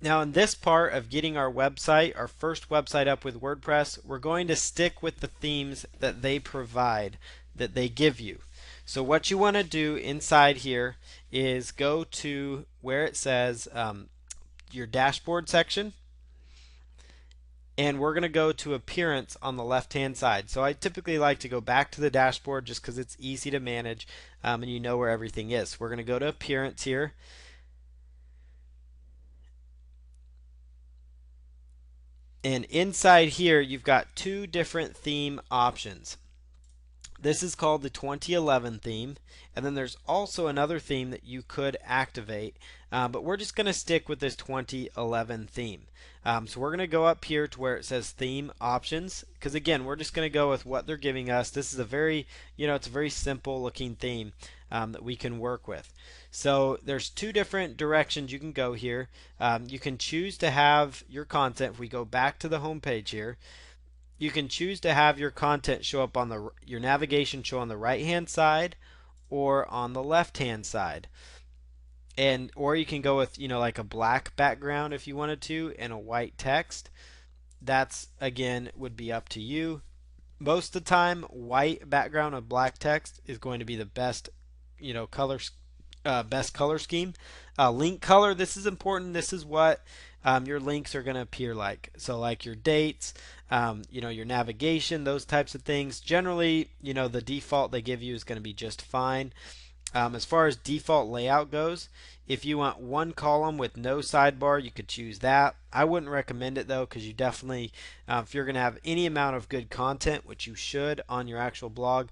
Now in this part of getting our website, our first website up with WordPress, we're going to stick with the themes that they provide, that they give you. So what you want to do inside here is go to where it says your dashboard section, and we're going to go to appearance on the left hand side. So I typically like to go back to the dashboard just because it's easy to manage, and you know where everything is. We're going to go to appearance here, and inside here you've got two different theme options. This is called the 2011 theme, and then there's also another theme that you could activate, but we're just going to stick with this 2011 theme. So we're going to go up here to where it says theme options, because again, we're just going to go with what they're giving us. This is a very, it's a very simple looking theme that we can work with. So there's two different directions you can go here. You can choose to have your content. If we go back to the home page here, you can choose to have your content show up on your navigation show on the right hand side or on the left hand side. And or you can go with like a black background if you wanted to and a white text. That's again would be up to you. Most of the time white background and black text is going to be the best color best color scheme. Link color, this is important. This is what your links are going to appear like. So like your dates, your navigation, those types of things. Generally, the default they give you is going to be just fine. As far as default layout goes, if you want one column with no sidebar, you could choose that. I wouldn't recommend it though, because you definitely, if you're going to have any amount of good content, which you should on your actual blog,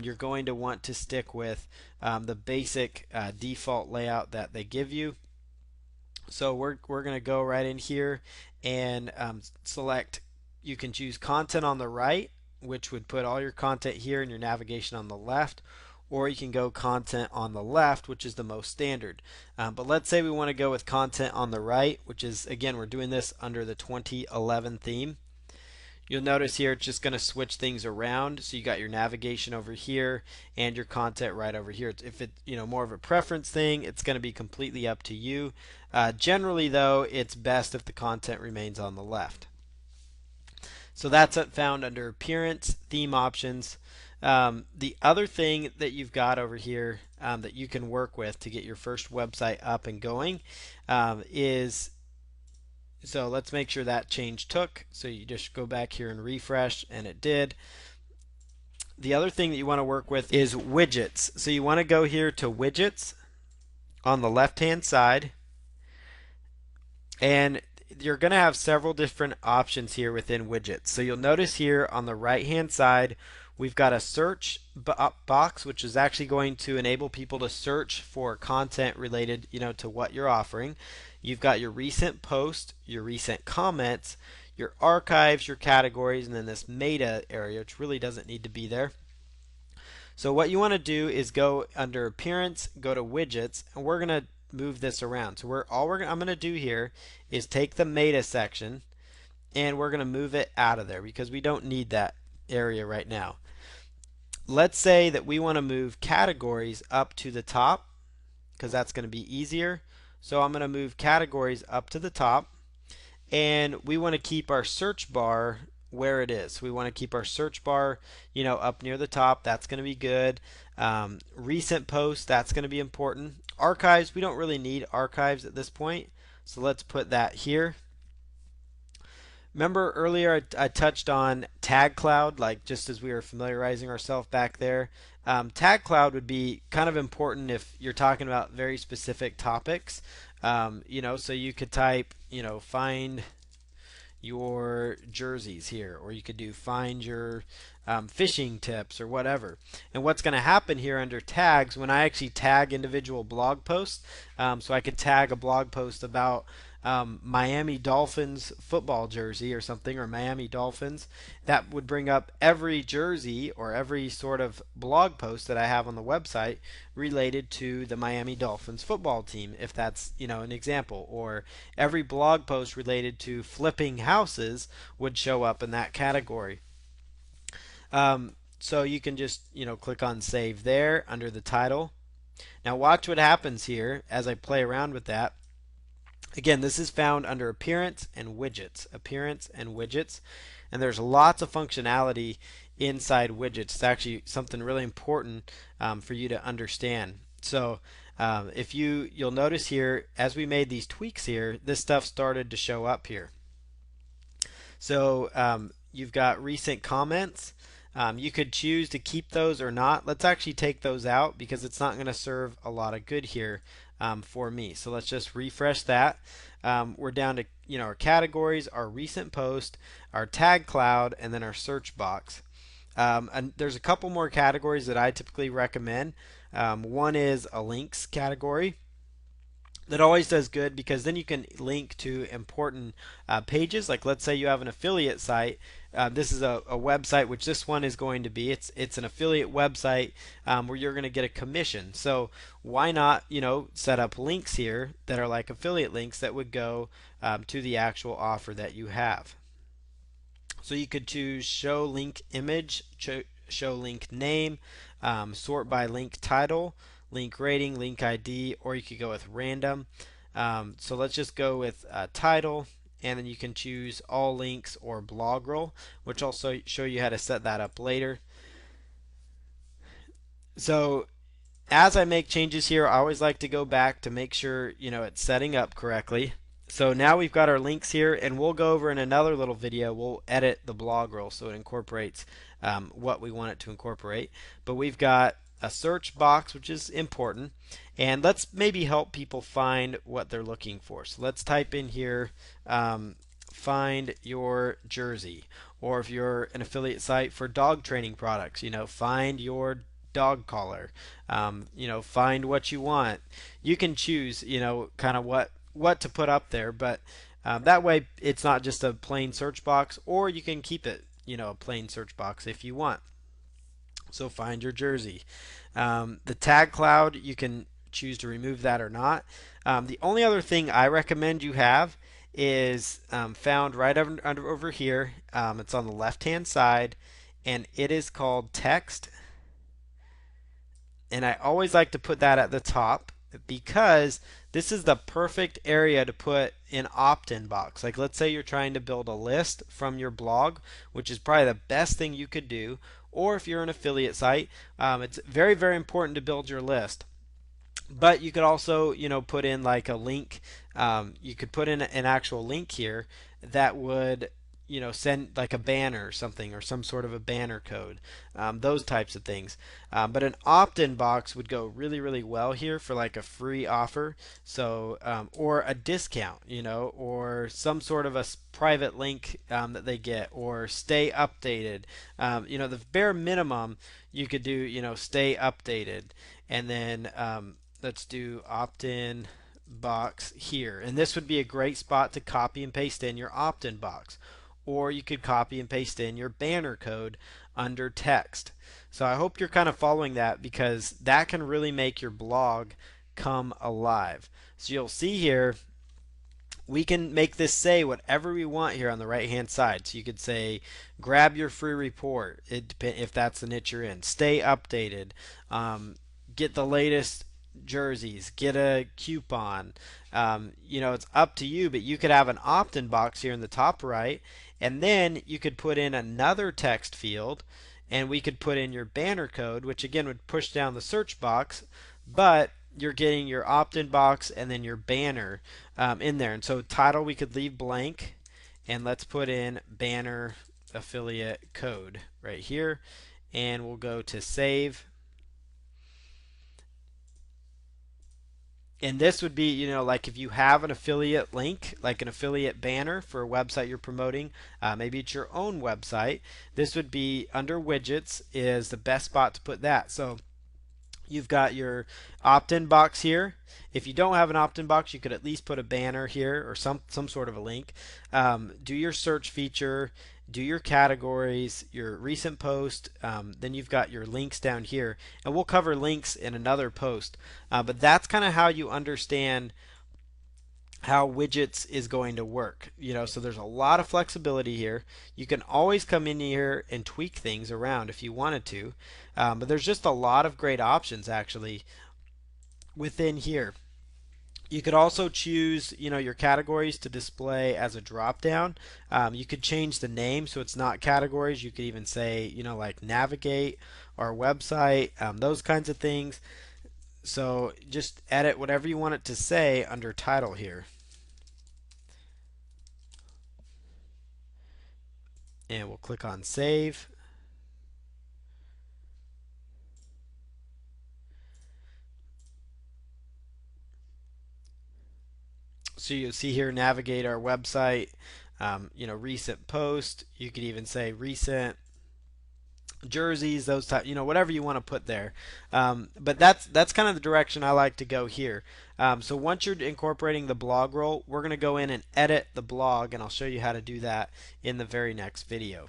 you're going to want to stick with the basic default layout that they give you. So we're going to go right in here and select. You can choose content on the right, which would put all your content here and your navigation on the left, or you can go content on the left, which is the most standard. But let's say we want to go with content on the right, which is, again, we're doing this under the 2011 theme. You'll notice here it's just going to switch things around. So you got your navigation over here and your content right over here. If it's more of a preference thing, it's going to be completely up to you. Generally though, it's best if the content remains on the left. So that's found under appearance, theme options. The other thing that you've got over here that you can work with to get your first website up and going is, so let's make sure that change took. So you just go back here and refresh, and it did. The other thing that you want to work with is widgets. So you want to go here to widgets on the left hand side, and you're going to have several different options here within widgets. So you'll notice here on the right hand side we've got a search box, which is actually going to enable people to search for content related to what you're offering. You've got your recent posts, your recent comments, your archives, your categories, and then this meta area, which really doesn't need to be there. So what you want to do is go under appearance, go to widgets, and we're going to move this around. So I'm going to do here is take the meta section and we're going to move it out of there because we don't need that area right now. Let's say that we want to move categories up to the top because that's going to be easier. So I'm going to move categories up to the top, and we want to keep our search bar where it is. We want to keep our search bar up near the top. That's going to be good. Recent posts, that's going to be important. Archives, we don't really need archives at this point, so let's put that here. Remember earlier I touched on tag cloud, like just as we were familiarizing ourselves back there. Tag cloud would be kind of important if you're talking about very specific topics. So you could type, find your jerseys here, or you could do find your fishing tips or whatever. And what's going to happen here under tags, when I actually tag individual blog posts, so I could tag a blog post about Miami Dolphins football jersey or something, or Miami Dolphins, that would bring up every jersey or every sort of blog post that I have on the website related to the Miami Dolphins football team, if that's an example, or every blog post related to flipping houses would show up in that category. So you can just click on save there under the title. Now watch what happens here as I play around with that. Again, this is found under appearance and widgets, and there's lots of functionality inside widgets. It's actually something really important for you to understand. So if you'll notice here, as we made these tweaks here, this stuff started to show up here. So you've got recent comments. You could choose to keep those or not. Let's actually take those out because it's not going to serve a lot of good here for me. So let's just refresh that. We're down to our categories, our recent post, our tag cloud, and then our search box. And there's a couple more categories that I typically recommend. One is a links category. That always does good because then you can link to important pages. Like let's say you have an affiliate site. This is a website, which this one is going to be. It's an affiliate website where you're going to get a commission. So why not set up links here that are like affiliate links that would go to the actual offer that you have. So you could choose show link image, show link name, sort by link title, link rating, link ID, or you could go with random. So let's just go with title, and then you can choose all links or blog roll, which I'll show you how to set that up later. So as I make changes here, I always like to go back to make sure it's setting up correctly. So now we've got our links here, and we'll go over in another little video. We'll edit the blog roll so it incorporates what we want it to incorporate. But we've got a search box, which is important, and let's maybe help people find what they're looking for. So let's type in here, find your jersey, or if you're an affiliate site for dog training products, find your dog collar. Find what you want. You can choose, kind of what to put up there, but that way it's not just a plain search box, or you can keep it, a plain search box if you want. So find your jersey. The tag cloud, you can choose to remove that or not. The only other thing I recommend you have is found right over here. It's on the left hand side, and it is called text. And I always like to put that at the top because this is the perfect area to put an opt-in box. Like let's say you're trying to build a list from your blog, which is probably the best thing you could do. Or if you're an affiliate site, it's very, very important to build your list. But you could also, put in like a link. You could put in an actual link here that would send like a banner or something, or some sort of a banner code, those types of things. But an opt-in box would go really, really well here for like a free offer, so or a discount, or some sort of a private link that they get, or stay updated. The bare minimum you could do, stay updated, and then let's do opt-in box here, and this would be a great spot to copy and paste in your opt-in box. Or you could copy and paste in your banner code under text. So I hope you're kind of following that, because that can really make your blog come alive. So you'll see here, we can make this say whatever we want here on the right hand side. So you could say grab your free report, if that's the niche you're in, stay updated, get the latest jerseys, get a coupon. It's up to you, but you could have an opt-in box here in the top right, and then you could put in another text field, and we could put in your banner code, which again would push down the search box, but you're getting your opt-in box and then your banner in there. And so title we could leave blank, and let's put in banner affiliate code right here, and we'll go to save. And this would be, like if you have an affiliate link, like an affiliate banner for a website you're promoting, maybe it's your own website, this would be under widgets is the best spot to put that. So you've got your opt-in box here. If you don't have an opt-in box, you could at least put a banner here or some sort of a link. Do your search feature, do your categories, your recent post, then you've got your links down here, and we'll cover links in another post. But that's kind of how you understand how widgets is going to work. So there's a lot of flexibility here. You can always come in here and tweak things around if you wanted to, but there's just a lot of great options actually within here. You could also choose, your categories to display as a drop down. You could change the name so it's not categories. You could even say, like navigate or website, those kinds of things. So just edit whatever you want it to say under title here. And we'll click on save. So you'll see here, navigate our website, recent post. You could even say recent jerseys, those type, whatever you want to put there. But that's kind of the direction I like to go here. So once you're incorporating the blog role, we're going to go in and edit the blog, and I'll show you how to do that in the very next video.